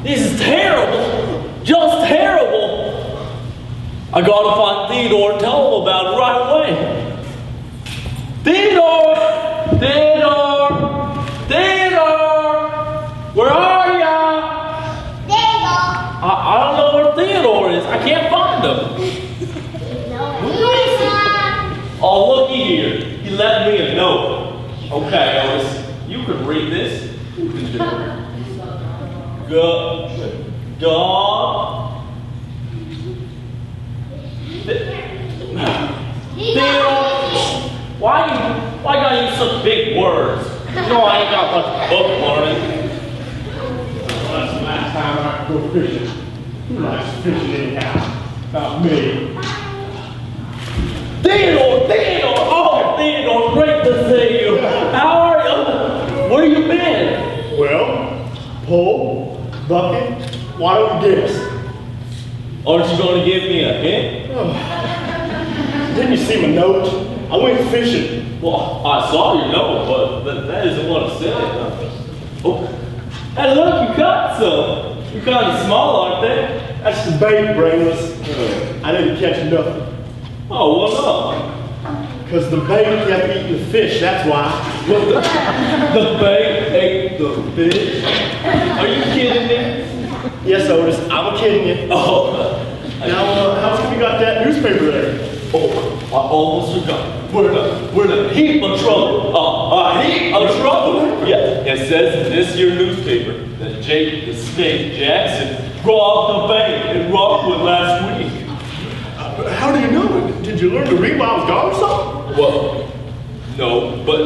This is terrible. Just terrible. I gotta find Theodore and tell him about it right away. Theodore! Theodore! Theodore! Where are ya? Theodore! I don't know where Theodore is. I can't find him. Oh, looky here. He left me a note. Okay, Otis, you can read this. You can do it. God. Theodore, why gotta use such big words? You know I ain't got much book learning. That's the last time I could go fishing. Who likes fishing anyhow? Not me. Theodore! Oh, Theodore, great to see you. How are you? Where you been? Well, pole, bucket, why don't you guess? Aren't you gonna give me a hint? Didn't you see my note? I went fishing. Well, I saw your note, but that isn't what it said. Oh, hey, look, you caught some. You're kind of small, aren't they? That's the bait, Brainless. I didn't catch nothing. Oh, well, no. Because the bait kept eating the fish, that's why. Well, the bait ate the fish? Are you kidding me? Yes, Otis, I'm kidding you. Oh. Now, how come you got that newspaper there? Oh, I almost forgot. We're in a heap of trouble. A heap of trouble. Yeah, it says in this year newspaper that Jake the Snake Jackson robbed the bank in Rockwood last week. How do you know it? Did you learn to read while I was gone or something? Well, no, but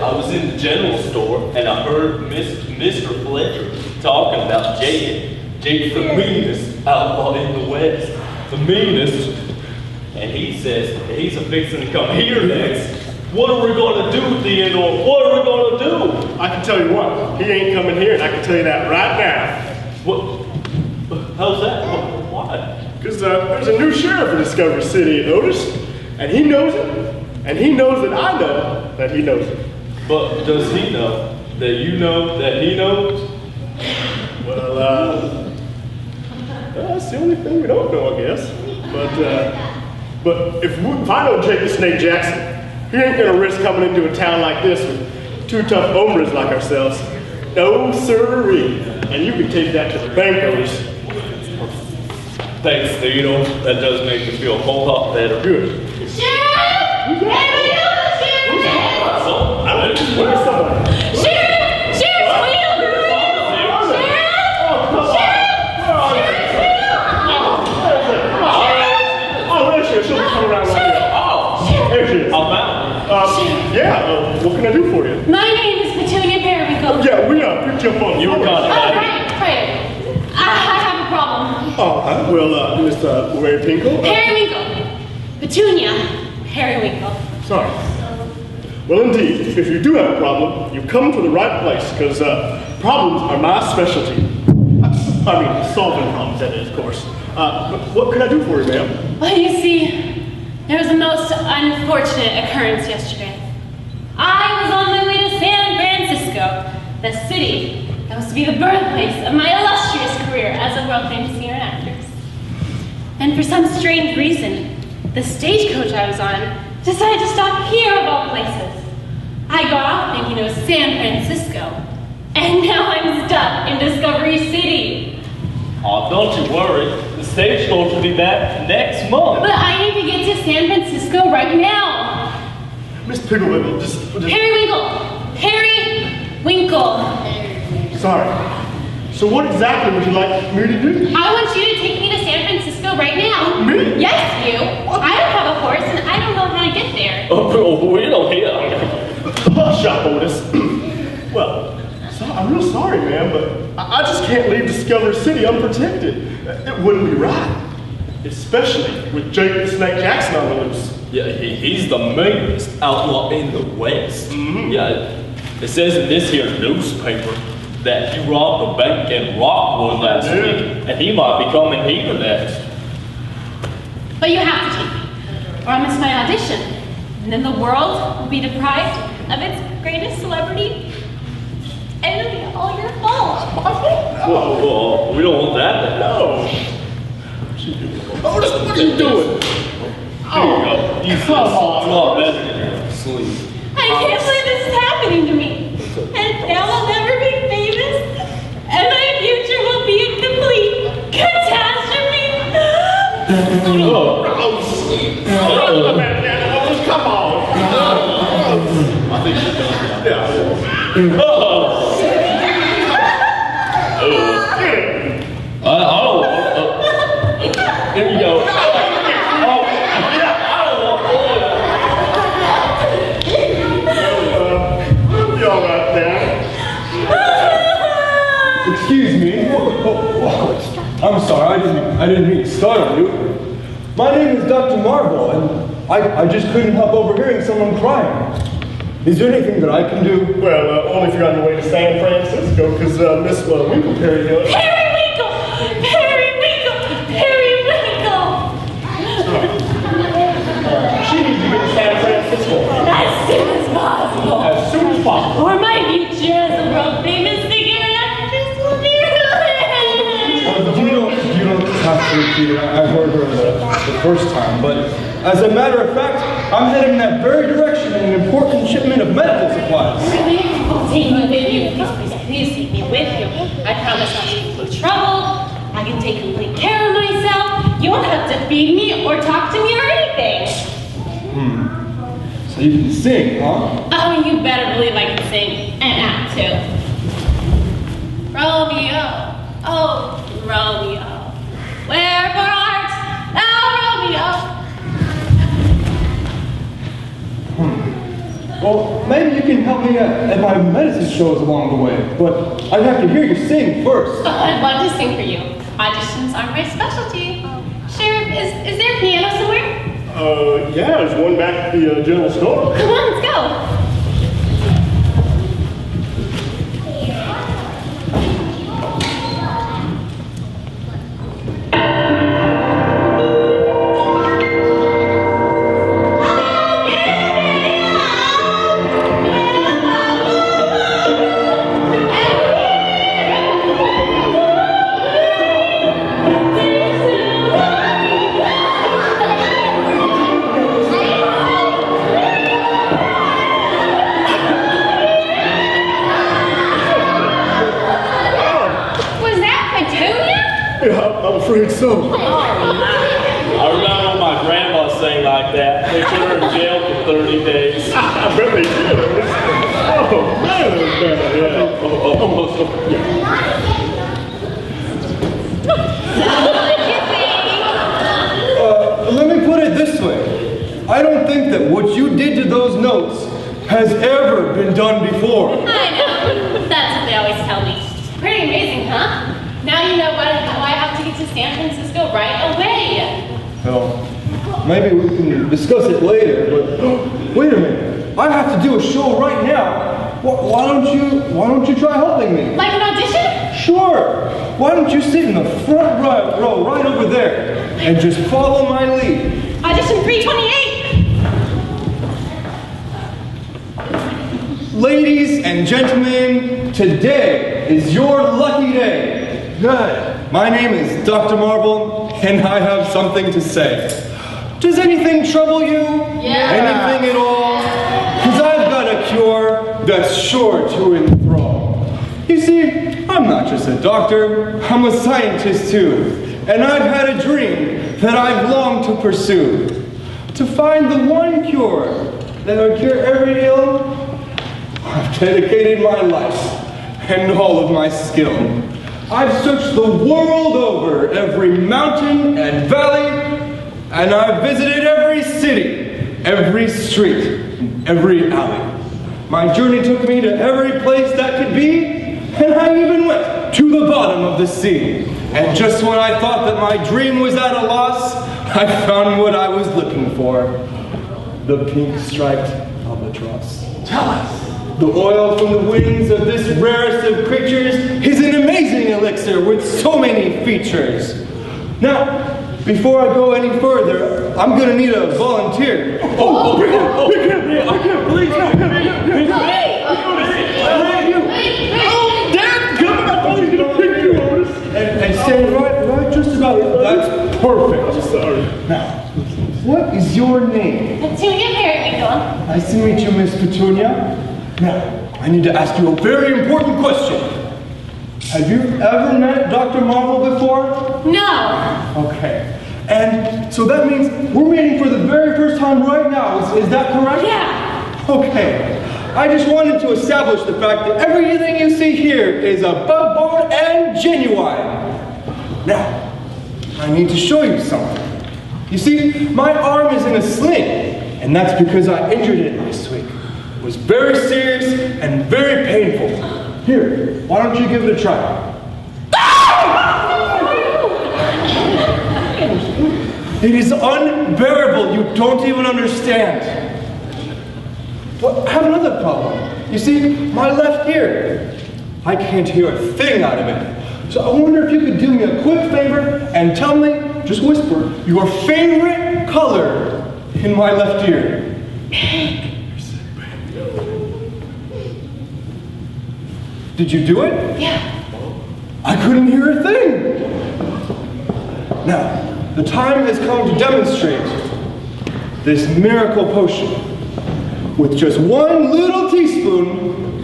I was in the general store and I heard Mr. Fletcher talking about Jake. Jake's the meanest outlaw in the West. The meanest. And he says he's a-fixing to come here next. What are we going to do, Theodore? What are we going to do? I can tell you what, he ain't coming here, and I can tell you that right now. What? How's that? Why? Because there's a new sheriff in Discovery City, Otis, and he knows it, and he knows that I know that he knows it. But does he know that you know that he knows? Well, that's the only thing we don't know, I guess. But if I know Jake the Snake Jackson, he ain't gonna risk coming into a town like this with two tough hombres like ourselves. No sirree. And you can take that to the bank, Otis. Thanks, Theodore. That does make me feel a whole lot better. Good. Sheriff! Hey, I don't know. Where's somebody? Sheriff! Sheriff, Will! She'll be coming around right here. Oh, there she is. I'm out. What can I do for you? My name is Petunia Periwinkle. Yeah, we picked you up on You the phone. got it. Right. I have a problem. Well, Miss Periwinkle. Periwinkle. Petunia Periwinkle. Sorry. Well, indeed, if you do have a problem, you've come to the right place, because problems are my specialty. I mean, solving problems, that is, of course. But what can I do for you, ma'am? Well, you see, there was a most unfortunate occurrence yesterday. I was on my way to San Francisco, the city that was to be the birthplace of my illustrious career as a world-famous singer and actress. And for some strange reason, the stagecoach I was on decided to stop here of all places. I got off thinking it was San Francisco, and now I'm stuck in Discovery City. Oh, don't you worry. The stagecoach will be back next month. But I need to get to San Francisco right now. Miss Pigglewinkle, just... Periwinkle! Periwinkle! Sorry. So what exactly would you like me to do? I want you to take me to San Francisco right now. Me? Yes, you. I don't have a horse and I don't know how to get there. Oh, we don't hear. Hush up, Otis. Well, I'm real sorry, ma'am, but I just can't leave Discovery City unprotected. It wouldn't be right. Especially with Jake the Snake Jackson on the loose. Yeah, he's the meanest outlaw in the West. Mm-hmm. Yeah, it says in this here newspaper that he robbed a bank in Rockwood last week, and he might be coming here next. But you have to take me, or I'll miss my audition. And then the world will be deprived of its greatest celebrity. And it'll be all your fault. Whoa, We don't want that to happen. No. Otis, what are you doing? Oh, you come on. A lot better than your sleep. I can't believe this is happening to me. And now I'll never be famous. And my future will be a complete catastrophe. Oh, come on. I think she's done. Yeah. Here you go. You all right there? Excuse me. I'm sorry, I didn't mean to startle you. My name is Dr. Marvel, and I just couldn't help overhearing someone crying. Is there anything that I can do? Well, only if you're on your way to San Francisco, because Miss Winkleberry here. Periwinkle! Periwinkle! Periwinkle! She needs to get to San Francisco. As soon as possible. As soon as possible. Or my future as a world famous figure and actress will be ruined. You don't have to repeat it. I heard her the first time, but as a matter of fact, I'm heading in that very direction in an important shipment of medical supplies. Really? I'll take me with you. Please take me with you. I promise not to get in trouble. I can take complete care of myself. You won't have to feed me or talk to me or anything. So you can sing, huh? Oh, you better believe I can sing and act too. Romeo, oh Romeo, wherefore art thou Romeo? Well, maybe you can help me at my medicine shows along the way, but I'd have to hear you sing first. Oh, I'd love to sing for you. Auditions are my specialty. Sheriff, is there a piano somewhere? Yeah, there's one back at the general store. Come on, let's go. I'm afraid so. I remember when my grandma sang like that. They put her in jail for 30 days. I bet they did. Oh, man, yeah. Almost. Let me put it this way. I don't think that what you did to those notes has ever been done before. I know. That's what they always tell me. Pretty amazing, huh? Now you know why I have to get to San Francisco right away. Well, maybe we can discuss it later, but wait a minute. I have to do a show right now. Why don't you try helping me? Like an audition? Sure. Why don't you sit in the front row right over there and just follow my lead? Audition 328. Ladies and gentlemen, today is your lucky day. Good. My name is Dr. Marble, and I have something to say. Does anything trouble you? Yeah. Anything at all? Because I've got a cure that's sure to enthrall. You see, I'm not just a doctor, I'm a scientist too. And I've had a dream that I've longed to pursue. To find the one cure that would cure every ill, I've dedicated my life and all of my skill. I've searched the world over, every mountain and valley, and I've visited every city, every street, every alley. My journey took me to every place that could be, and I even went to the bottom of the sea. And just when I thought that my dream was at a loss, I found what I was looking for. The pink-striped albatross. Tell us. The oil from the wings of this rarest of creatures is an amazing elixir with so many features. Now, before I go any further, I'm going to need a volunteer. Oh, I can't believe And Perfect. Sorry. Now, what is your name? Petunia Periwinkle. Nice to meet you, Miss Petunia. Now, I need to ask you a very important question. Have you ever met Dr. Marvel before? No. Okay. And so that means we're meeting for the very first time right now. Is that correct? Yeah. Okay. I just wanted to establish the fact that everything you see here is above board and genuine. Now, I need to show you something. You see, my arm is in a sling, and that's because I injured it last week. It was very serious and very painful. Here, why don't you give it a try? It is unbearable. You don't even understand. But I have another problem. You see, my left ear, I can't hear a thing out of it. So I wonder if you could do me a quick favor and tell me, just whisper, your favorite color in my left ear. Did you do it? Yeah. I couldn't hear a thing. Now, the time has come to demonstrate this miracle potion. With just one little teaspoon,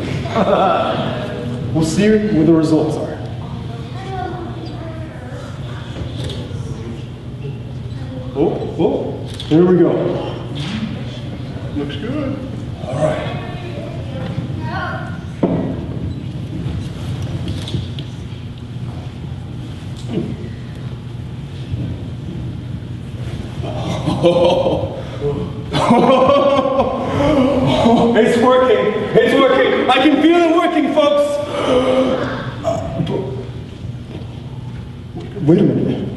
we'll see what the results are. Oh, there we go. Looks good. All right. Oh, it's working. It's working. I can feel it working, folks. Wait a minute.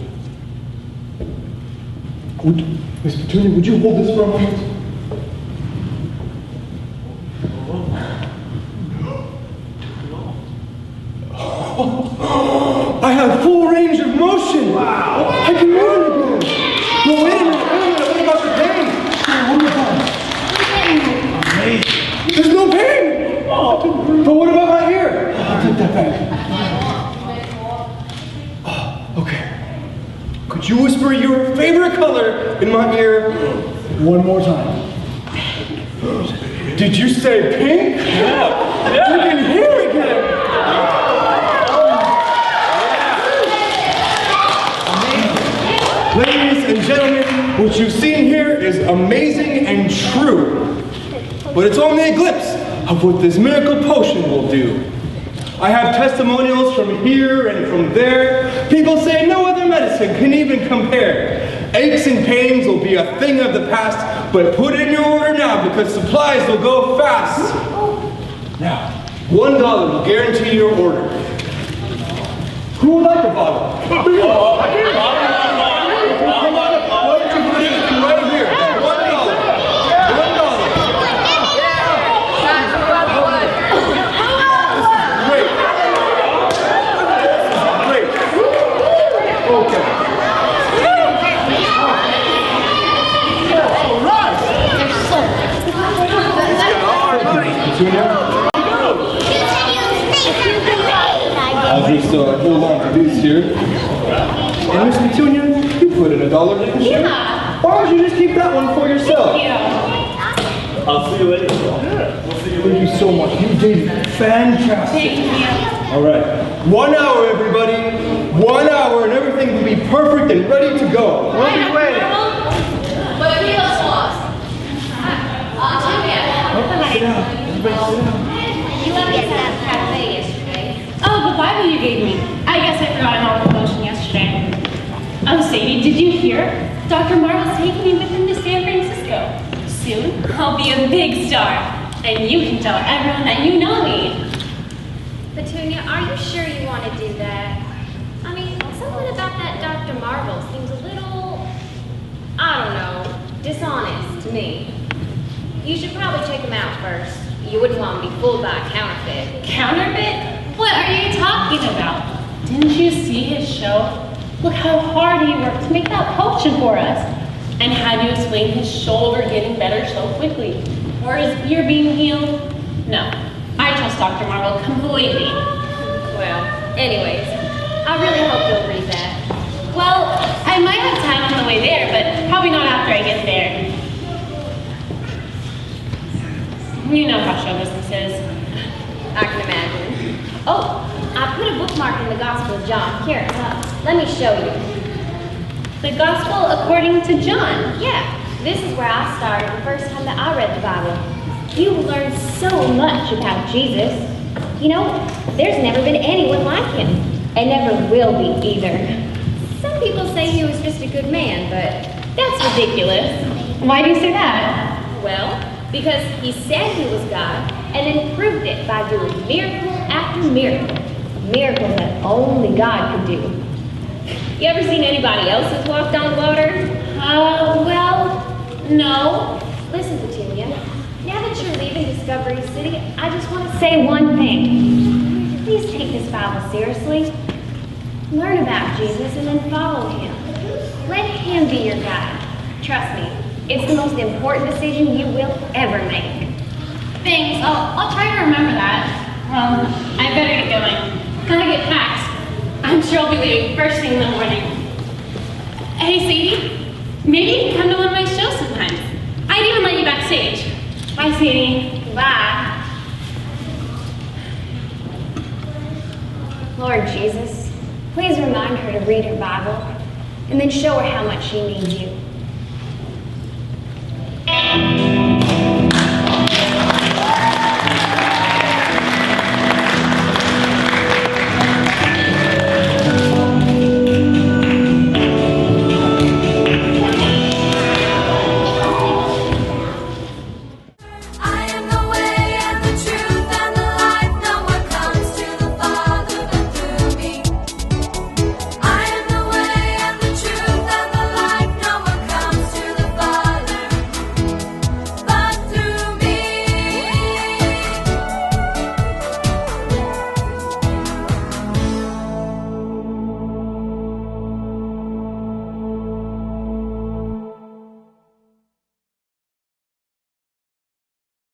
Miss Petunia, would you hold this for a moment? I have full range of motion. Wow. I can move it again. No, wait a minute. What about the pain? There's no pain. But what about my ear? I'll take that back. Okay. Could you whisper your favorite color in my ear one more time? Did you say pink? Yeah. You can hear again. Ladies and gentlemen, what you've seen here is amazing and true. But it's only a glimpse of what this miracle potion will do. I have testimonials from here and from there. People say no other medicine can even compare. Aches and pains will be a thing of the past, but put in your order now because supplies will go fast. Now, $1 will guarantee your order. Who would like a bottle? Right here. $1. Okay. I'll just hold on to these here. And Miss Petunia, you put in $1, didn't you? Yeah. Why don't you just keep that one for yourself? Thank you. I'll see you later. Yeah, we'll see you Thank you so much. You did fantastic. Thank you. All right. 1 hour, everybody. 1 hour, and everything will be perfect and ready to go. We'll be waiting. What have you lost? Sit down. Everybody sit down. You left me at that cafe yesterday. Oh, the Bible you gave me. I guess I forgot an all promotion yesterday. Oh, Sadie, did you hear? Dr. Marvel's taking me with him to San Francisco. Soon, I'll be a big star. And you can tell everyone that you know me. Petunia, are you sure you want to do that? I mean, something about that Dr. Marvel seems a little, I don't know, dishonest to me. You should probably check him out first. You wouldn't want to be fooled by a counterfeit. Counterfeit? What are you talking about? Didn't you see his show? Look how hard he worked to make that potion for us. And how do you explain his shoulder getting better so quickly? Or his ear being healed? No, I trust Dr. Marvel completely. Well, anyways, I really hope you'll read that. Well, I might have time on the way there, but probably not after I get there. You know how show business is. I can imagine. Oh, I put a bookmark in the Gospel of John. Here, let me show you. The Gospel according to John. Yeah, this is where I started the first time that I read the Bible. You learn so much about Jesus. You know, there's never been anyone like him, and never will be either. Some people say he was just a good man, but That's ridiculous. Why do you say that? well, because he said he was God, and then proved it by doing miracle after miracle. Miracles that only God could do. You ever seen anybody else who's walked on water? Well, no. Listen, Petunia, now that you're leaving Discovery City, I just want to say one thing. Please take this Bible seriously. Learn about Jesus and then follow him. Let him be your guide. Trust me, it's the most important decision you will ever make. Thanks. I'll try to remember that. I better get going. Gotta get packed. I'm sure I'll be leaving first thing in the morning. Hey, Sadie. Maybe you can come to one of my shows sometimes. I'd even let you backstage. Bye, Sadie. Bye. Lord Jesus, please remind her to read her Bible and then show her how much she needs you.